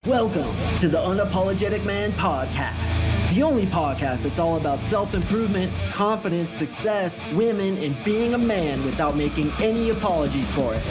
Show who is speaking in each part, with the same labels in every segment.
Speaker 1: Welcome to the Unapologetic Man Podcast, the only podcast that's all about self-improvement, confidence, success, women, and being a man without making any apologies for it.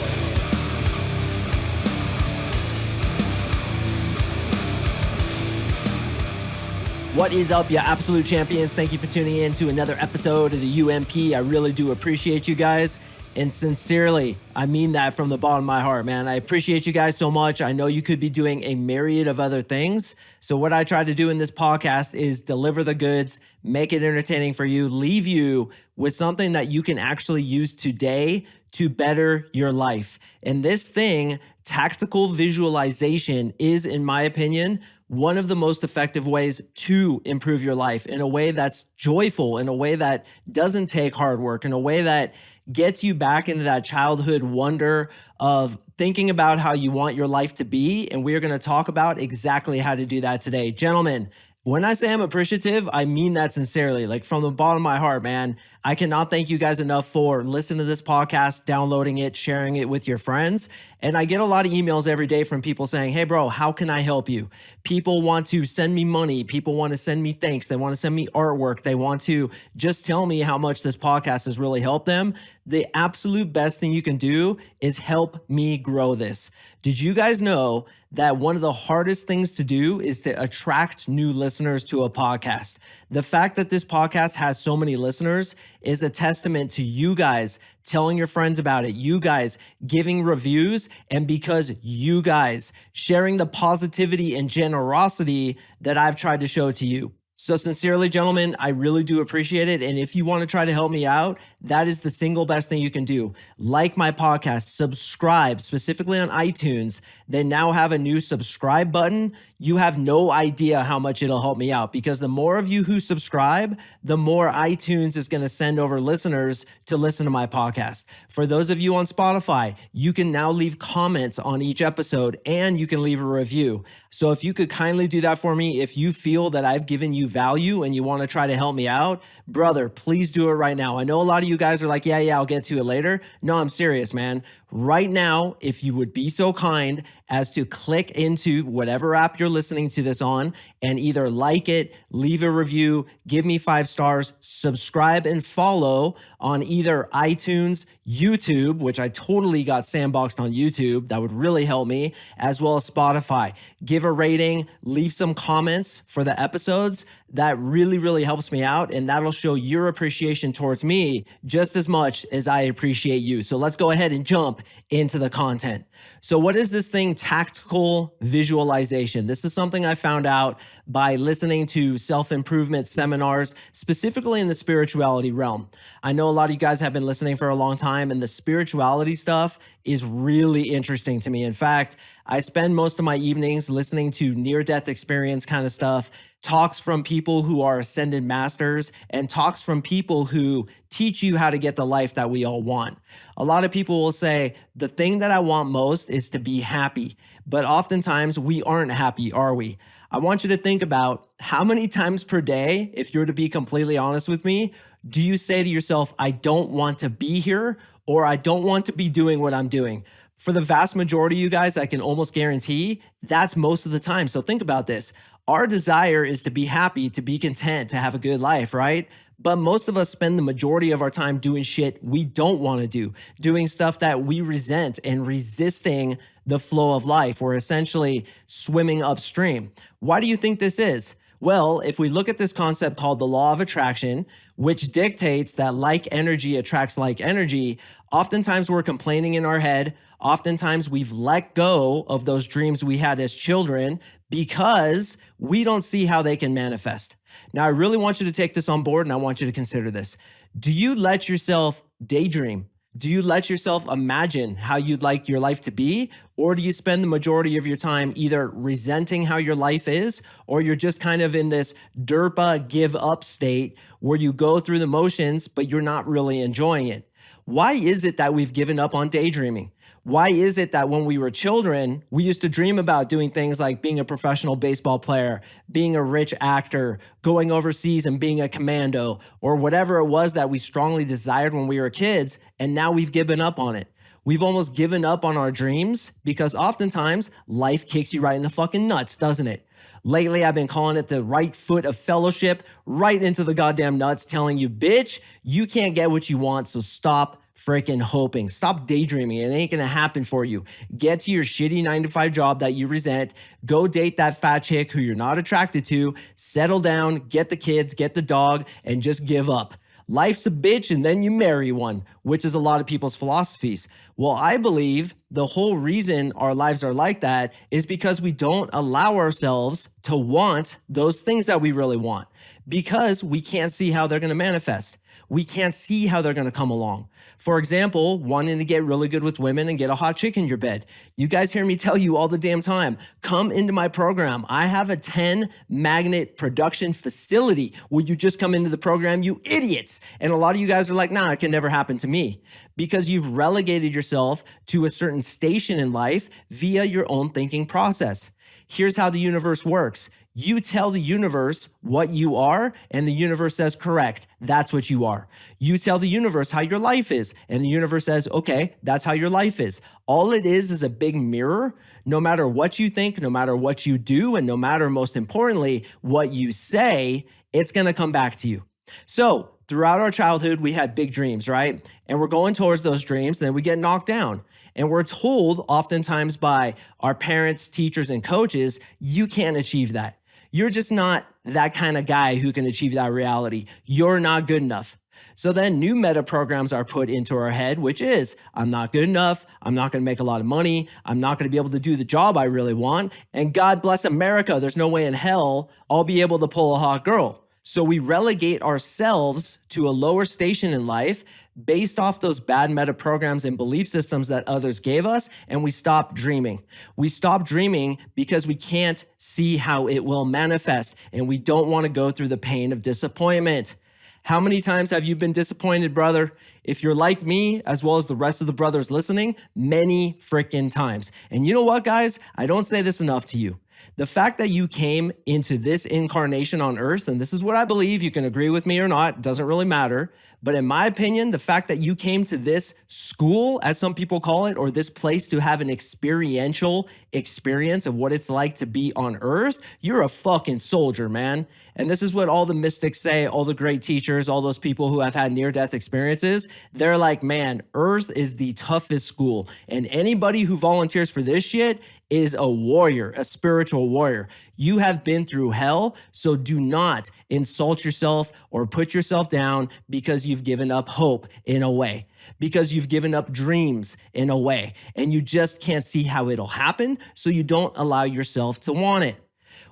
Speaker 1: What is up, you absolute champions? Thank you for tuning in to another episode of the UMP. I really do appreciate you guys. And sincerely, I mean that from the bottom of my heart, man. I appreciate you guys so much. I know you could be doing a myriad of other things. So what I try to do in this podcast is deliver the goods, make it entertaining for you, leave you with something that you can actually use today to better your life. And this thing, tactical visualization, is, in my opinion, one of the most effective ways to improve your life in a way that's joyful, in a way that doesn't take hard work, in a way that gets you back into that childhood wonder of thinking about how you want your life to be. And we're going to talk about exactly how to do that today. Gentlemen, when I say I'm appreciative, I mean that sincerely, like from the bottom of my heart, man. I cannot thank you guys enough for listening to this podcast, downloading it, sharing it with your friends. And I get a lot of emails every day from people saying, hey, bro, how can I help you? People want to send me money. People want to send me thanks. They want to send me artwork. They want to just tell me how much this podcast has really helped them. The absolute best thing you can do is help me grow this. Did you guys know that one of the hardest things to do is to attract new listeners to a podcast? The fact that this podcast has so many listeners is a testament to you guys telling your friends about it, you guys giving reviews, and because you guys sharing the positivity and generosity that I've tried to show to you. So sincerely, gentlemen, I really do appreciate it. And if you want to try to help me out, that is the single best thing you can do. Like my podcast, subscribe, specifically on iTunes. They now have a new subscribe button. You have no idea how much it'll help me out, because the more of you who subscribe, the more iTunes is going to send over listeners to listen to my podcast. For those of you on Spotify, you can now leave comments on each episode and you can leave a review. So if you could kindly do that for me, if you feel that I've given you value and you want to try to help me out, brother, please do it right now. I know a lot of you guys are like, yeah, I'll get to it later. No, I'm serious, man. Right now, if you would be so kind as to click into whatever app you're listening to this on and either like it, leave a review, give me 5 stars, subscribe and follow on either iTunes, YouTube, which I totally got sandboxed on YouTube. That would really help me, as well as Spotify. Give a rating, leave some comments for the episodes. That really, really helps me out, and that'll show your appreciation towards me just as much as I appreciate you. So let's go ahead and jump into the content. So what is this thing? Tactical visualization. This is something I found out by listening to self-improvement seminars, specifically in the spirituality realm. I know a lot of you guys have been listening for a long time, and the spirituality stuff is really interesting to me. In fact, I spend most of my evenings listening to near-death experience kind of stuff, talks from people who are ascended masters, and talks from people who teach you how to get the life that we all want. A lot of people will say, the thing that I want most is to be happy. But oftentimes we aren't happy, are we? I want you to think about how many times per day, if you're to be completely honest with me, do you say to yourself, I don't want to be here, or I don't want to be doing what I'm doing? For the vast majority of you guys, I can almost guarantee that's most of the time. So think about this. Our desire is to be happy, to be content, to have a good life, right? But most of us spend the majority of our time doing shit we don't want to do, doing stuff that we resent and resisting the flow of life. We're essentially swimming upstream. Why do you think this is? Well, if we look at this concept called the law of attraction, which dictates that like energy attracts like energy, oftentimes we're complaining in our head. Oftentimes we've let go of those dreams we had as children because we don't see how they can manifest. Now, I really want you to take this on board, and I want you to consider this. Do you let yourself daydream? Do you let yourself imagine how you'd like your life to be? Or do you spend the majority of your time either resenting how your life is, or you're just kind of in this derpa give up state where you go through the motions, but you're not really enjoying it? Why is it that we've given up on daydreaming? Why is it that when we were children, we used to dream about doing things like being a professional baseball player, being a rich actor, going overseas and being a commando, or whatever it was that we strongly desired when we were kids, and now we've given up on it? We've almost given up on our dreams because oftentimes life kicks you right in the fucking nuts, doesn't it? Lately, I've been calling it the right foot of fellowship, right into the goddamn nuts, telling you, bitch, you can't get what you want, so stop freaking hoping. Stop daydreaming. It ain't gonna happen for you. Get to your shitty 9 to 5 job that you resent. Go date that fat chick who you're not attracted to. Settle down, get the kids, get the dog, and just give up. Life's a bitch and then you marry one, which is a lot of people's philosophies. Well, I believe the whole reason our lives are like that is because we don't allow ourselves to want those things that we really want because we can't see how they're going to manifest. We can't see how they're going to come along. For example, wanting to get really good with women and get a hot chick in your bed. You guys hear me tell you all the damn time, come into my program. I have a 10 magnet production facility. Will you just come into the program, you idiots? And a lot of you guys are like, nah, it can never happen to me because you've relegated yourself to a certain station in life via your own thinking process. Here's how the universe works. You tell the universe what you are, and the universe says, correct, that's what you are. You tell the universe how your life is, and the universe says, okay, that's how your life is. All it is a big mirror. No matter what you think, no matter what you do, and no matter, most importantly, what you say, it's gonna come back to you. So throughout our childhood, we had big dreams, right? And we're going towards those dreams, and then we get knocked down. And we're told oftentimes by our parents, teachers, and coaches, you can't achieve that. You're just not that kind of guy who can achieve that reality. You're not good enough. So then new meta programs are put into our head, which is, I'm not good enough. I'm not going to make a lot of money. I'm not going to be able to do the job I really want. And God bless America, there's no way in hell I'll be able to pull a hot girl. So we relegate ourselves to a lower station in life based off those bad meta programs and belief systems that others gave us, and we stop dreaming. We stop dreaming because we can't see how it will manifest, and we don't want to go through the pain of disappointment. How many times have you been disappointed, brother? If you're like me, as well as the rest of the brothers listening, many freaking times. And you know what, guys? I don't say this enough to you. The fact that you came into this incarnation on earth, and this is what I believe, you can agree with me or not, doesn't really matter. But in my opinion, the fact that you came to this school, as some people call it, or this place to have an experiential experience of what it's like to be on earth, you're a fucking soldier, man. And this is what all the mystics say, all the great teachers, all those people who have had near-death experiences. They're like, man, earth is the toughest school. And anybody who volunteers for this shit is a warrior, a spiritual warrior. You have been through hell, so do not insult yourself or put yourself down because you've given up hope in a way, because you've given up dreams in a way, and you just can't see how it'll happen, so you don't allow yourself to want it.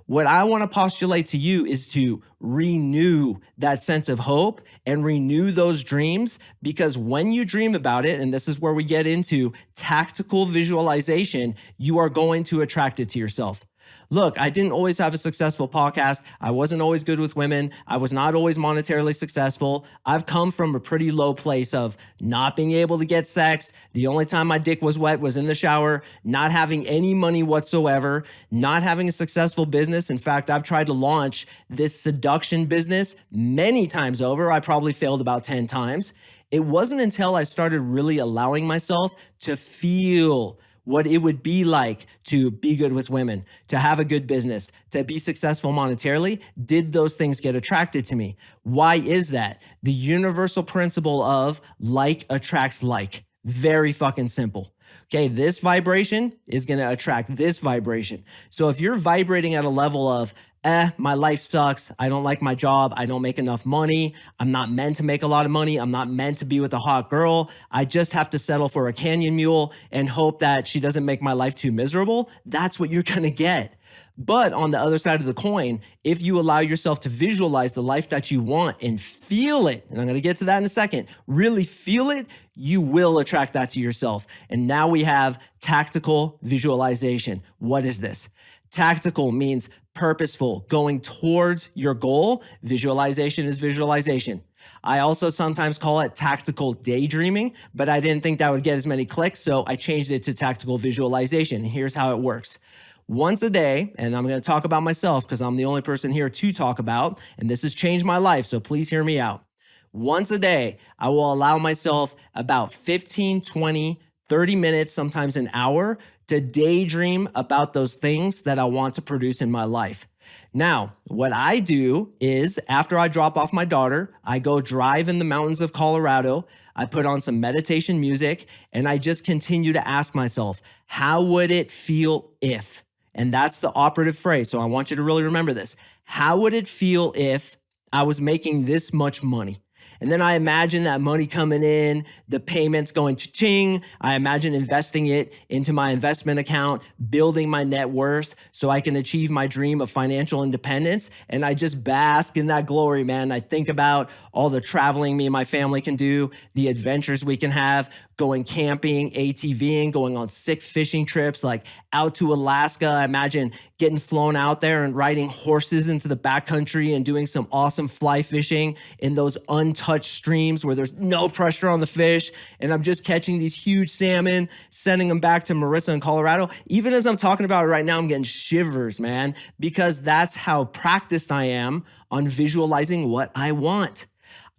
Speaker 1: What I want to postulate to you is to renew that sense of hope and renew those dreams, because when you dream about it, and this is where we get into tactical visualization, you are going to attract it to yourself. Look, I didn't always have a successful podcast. I wasn't always good with women. I was not always monetarily successful. I've come from a pretty low place of not being able to get sex. The only time my dick was wet was in the shower, not having any money whatsoever, not having a successful business. In fact, I've tried to launch this seduction business many times over. I probably failed about 10 times. It wasn't until I started really allowing myself to feel what it would be like to be good with women, to have a good business, to be successful monetarily, did those things get attracted to me? Why is that? The universal principle of like attracts like. Very fucking simple. Okay, this vibration is going to attract this vibration. So if you're vibrating at a level of, my life sucks, I don't like my job, I don't make enough money, I'm not meant to make a lot of money, I'm not meant to be with a hot girl, I just have to settle for a canyon mule and hope that she doesn't make my life too miserable, that's what you're going to get. But on the other side of the coin, if you allow yourself to visualize the life that you want and feel it, and I'm going to get to that in a second, really feel it, you will attract that to yourself. And now we have tactical visualization. What is this? Tactical means purposeful, going towards your goal. Visualization is visualization. I also sometimes call it tactical daydreaming, but I didn't think that would get as many clicks, so I changed it to tactical visualization. Here's how it works. Once a day, and I'm going to talk about myself because I'm the only person here to talk about, and this has changed my life, so please hear me out. Once a day, I will allow myself about 15, 20, 30 minutes, sometimes an hour, to daydream about those things that I want to produce in my life. Now, what I do is after I drop off my daughter, I go drive in the mountains of Colorado. I put on some meditation music and I just continue to ask myself, how would it feel if? And that's the operative phrase. So I want you to really remember this. How would it feel if I was making this much money? And then I imagine that money coming in, the payments going cha-ching. I imagine investing it into my investment account, building my net worth so I can achieve my dream of financial independence. And I just bask in that glory, man. I think about all the traveling me and my family can do, the adventures we can have, going camping, ATVing, going on sick fishing trips, like out to Alaska. I imagine getting flown out there and riding horses into the backcountry and doing some awesome fly fishing in those untouched streams where there's no pressure on the fish. And I'm just catching these huge salmon, sending them back to Marissa in Colorado. Even as I'm talking about it right now, I'm getting shivers, man, because that's how practiced I am on visualizing what I want.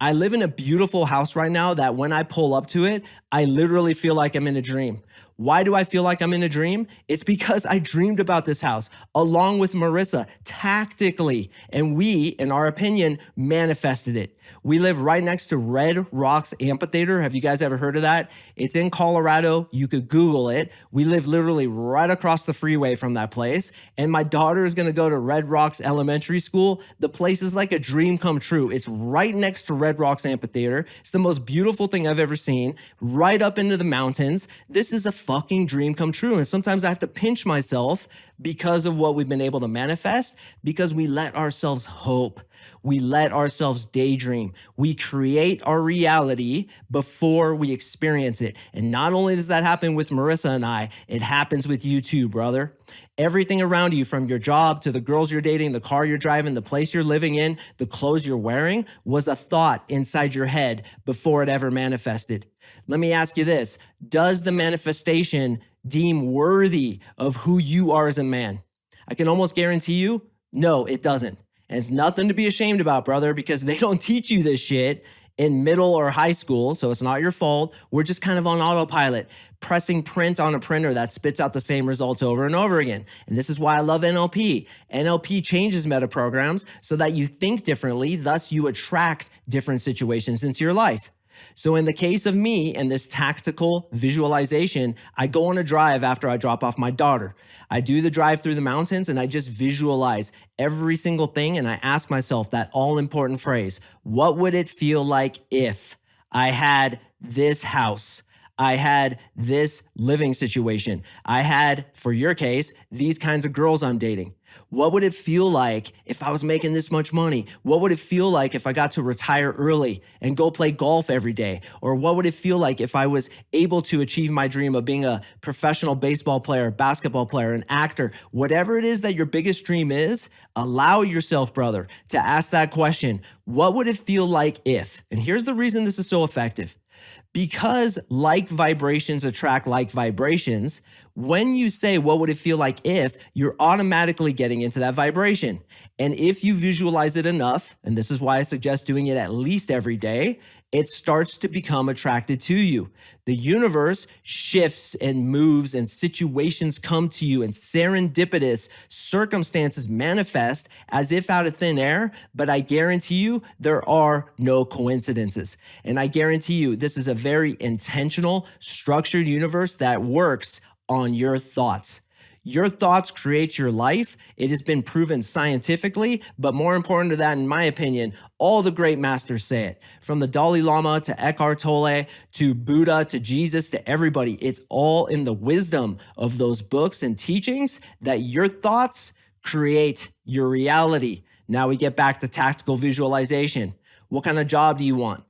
Speaker 1: I live in a beautiful house right now that when I pull up to it, I literally feel like I'm in a dream. Why do I feel like I'm in a dream? It's because I dreamed about this house along with Marissa tactically, and we, in our opinion, manifested it. We live right next to Red Rocks Amphitheater. Have you guys ever heard of that? It's in Colorado. You could Google it. We live literally right across the freeway from that place. And my daughter is going to go to Red Rocks Elementary School. The place is like a dream come true. It's right next to Red Rocks Amphitheater. It's the most beautiful thing I've ever seen, right up into the mountains. This is a fucking dream come true. And sometimes I have to pinch myself because of what we've been able to manifest, because we let ourselves hope. We let ourselves daydream. We create our reality before we experience it. And not only does that happen with Marissa and I, it happens with you too, brother. Everything around you, from your job to the girls you're dating, the car you're driving, the place you're living in, the clothes you're wearing, was a thought inside your head before it ever manifested. Let me ask you this. Does the manifestation deem worthy of who you are as a man? I can almost guarantee you, no, it doesn't. And it's nothing to be ashamed about, brother, because they don't teach you this shit in middle or high school, so it's not your fault. We're just kind of on autopilot, pressing print on a printer that spits out the same results over and over again. And this is why I love NLP. NLP changes meta programs so that you think differently, thus you attract different situations into your life. So in the case of me and this tactical visualization, I go on a drive after I drop off my daughter. I do the drive through the mountains and I just visualize every single thing. And I ask myself that all important phrase, what would it feel like if I had this house? I had this living situation. I had, for your case, these kinds of girls I'm dating. What would it feel like if I was making this much money? What would it feel like if I got to retire early and go play golf every day? Or what would it feel like if I was able to achieve my dream of being a professional baseball player, basketball player, an actor? Whatever it is that your biggest dream is, allow yourself, brother, to ask that question. What would it feel like if? And here's the reason this is so effective. Because like vibrations attract like vibrations, when you say, what would it feel like if, you're automatically getting into that vibration. And if you visualize it enough, and this is why I suggest doing it at least every day, it starts to become attracted to you. The universe shifts and moves and situations come to you and serendipitous circumstances manifest as if out of thin air, but I guarantee you there are no coincidences. And I guarantee you this is a very intentional, structured universe that works on your thoughts. Your thoughts create your life. It has been proven scientifically, but more important to that, in my opinion, all the great masters say it. From the Dalai Lama to Eckhart Tolle to Buddha to Jesus to everybody, it's all in the wisdom of those books and teachings that your thoughts create your reality. Now we get back to tactical visualization. What kind of job do you want?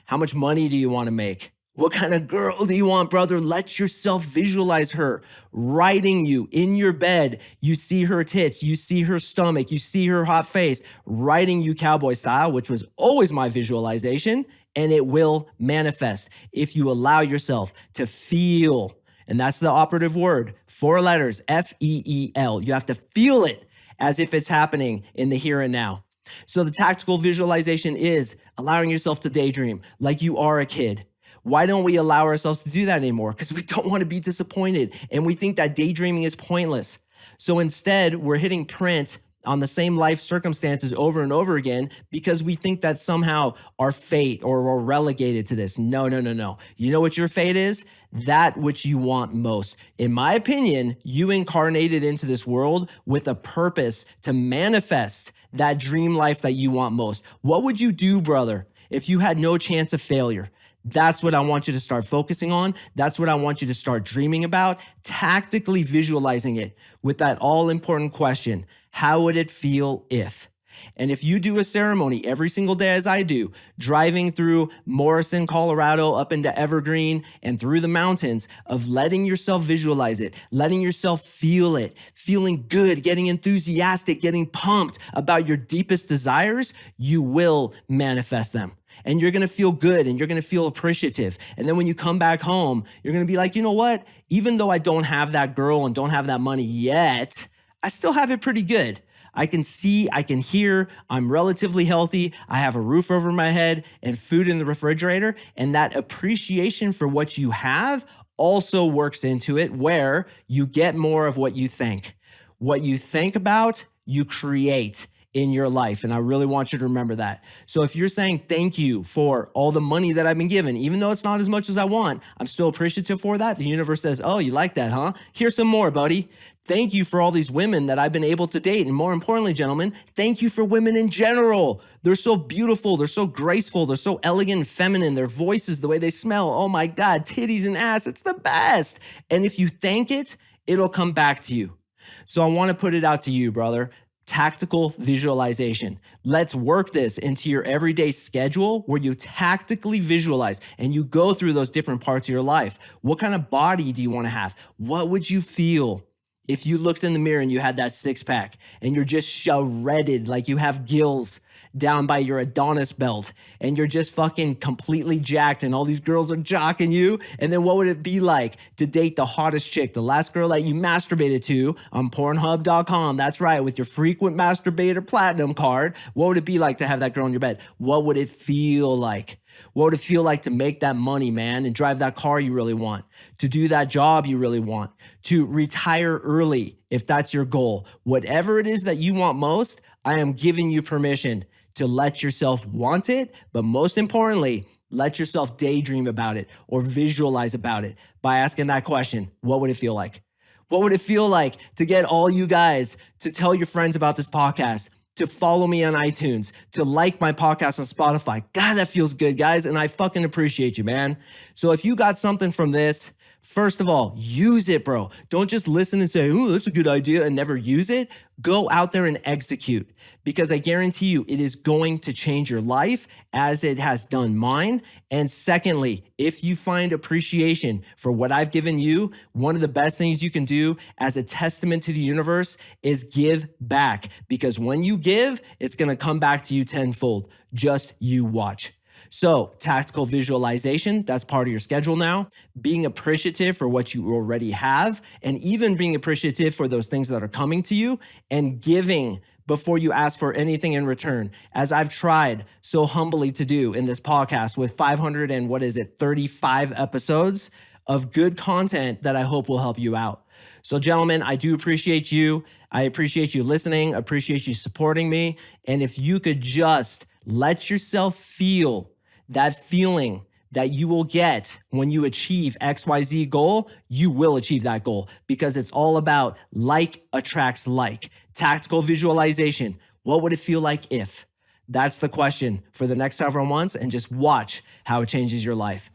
Speaker 1: How much money do you want to make? What kind of girl do you want, brother? Let yourself visualize her riding you in your bed. You see her tits, you see her stomach, you see her hot face, riding you cowboy style, which was always my visualization, and it will manifest if you allow yourself to feel. And that's the operative word, 4 letters, F-E-E-L. You have to feel it as if it's happening in the here and now. So the tactical visualization is allowing yourself to daydream like you are a kid. Why don't we allow ourselves to do that anymore? Because we don't want to be disappointed and we think that daydreaming is pointless. So instead, we're hitting print on the same life circumstances over and over again because we think that somehow our fate or we're relegated to this. No. You know what your fate is? That which you want most. In my opinion, you incarnated into this world with a purpose to manifest that dream life that you want most. What would you do, brother, if you had no chance of failure? That's what I want you to start focusing on. That's what I want you to start dreaming about, tactically visualizing it with that all-important question: how would it feel if? And if you do a ceremony every single day as I do, driving through Morrison, Colorado, up into Evergreen and through the mountains, of letting yourself visualize it, letting yourself feel it, feeling good, getting enthusiastic, getting pumped about your deepest desires, you will manifest them. And you're going to feel good and you're going to feel appreciative. And then when you come back home, you're going to be like, you know what? Even though I don't have that girl and don't have that money yet, I still have it pretty good. I can see, I can hear, I'm relatively healthy, I have a roof over my head and food in the refrigerator. And that appreciation for what you have also works into it, where you get more of what you think. What you think about, you create in your life. And I really want you to remember that. So if you're saying thank you for all the money that I've been given, even though it's not as much as I want, I'm still appreciative for that. The universe says, oh, you like that, huh? Here's some more, buddy. Thank you for all these women that I've been able to date. And more importantly, gentlemen, thank you for women in general. They're so beautiful. They're so graceful. They're so elegant and feminine. Their voices, the way they smell. Oh my God, titties and ass. It's the best. And if you thank it, it'll come back to you. So I want to put it out to you, brother. Tactical visualization. Let's work this into your everyday schedule where you tactically visualize and you go through those different parts of your life. What kind of body do you want to have? What would you feel if you looked in the mirror and you had that six pack and you're just shredded, like you have gills down by your Adonis belt and you're just fucking completely jacked and all these girls are jocking you? And then what would it be like to date the hottest chick, the last girl that you masturbated to on Pornhub.com? That's right, with your frequent masturbator platinum card. What would it be like to have that girl in your bed? What would it feel like? What would it feel like to make that money, man, and drive that car you really want, to do that job you really want, to retire early if that's your goal? Whatever it is that you want most, I am giving you permission to let yourself want it, but most importantly, let yourself daydream about it or visualize about it by asking that question: what would it feel like? What would it feel like to get all you guys to tell your friends about this podcast, to follow me on iTunes, to like my podcast on Spotify? God, that feels good, guys, and I fucking appreciate you, man. So if you got something from this, first of all, use it, bro. Don't just listen and say, oh, that's a good idea, and never use it. Go out there and execute, because I guarantee you it is going to change your life as it has done mine. And secondly, if you find appreciation for what I've given you, one of the best things you can do as a testament to the universe is give back, because when you give, it's going to come back to you tenfold. Just you watch. So tactical visualization, that's part of your schedule now. Being appreciative for what you already have, and even being appreciative for those things that are coming to you, and giving before you ask for anything in return, as I've tried so humbly to do in this podcast with 35 episodes of good content that I hope will help you out. So gentlemen, I do appreciate you. I appreciate you listening. I appreciate you supporting me. And if you could just let yourself feel that feeling that you will get when you achieve XYZ goal, you will achieve that goal, because it's all about like attracts like. Tactical visualization. What would it feel like if? That's the question for the next several months, and just watch how it changes your life.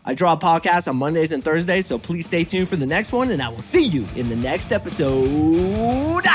Speaker 1: I draw podcasts on Mondays and Thursdays, so please stay tuned for the next one, and I will see you in the next episode.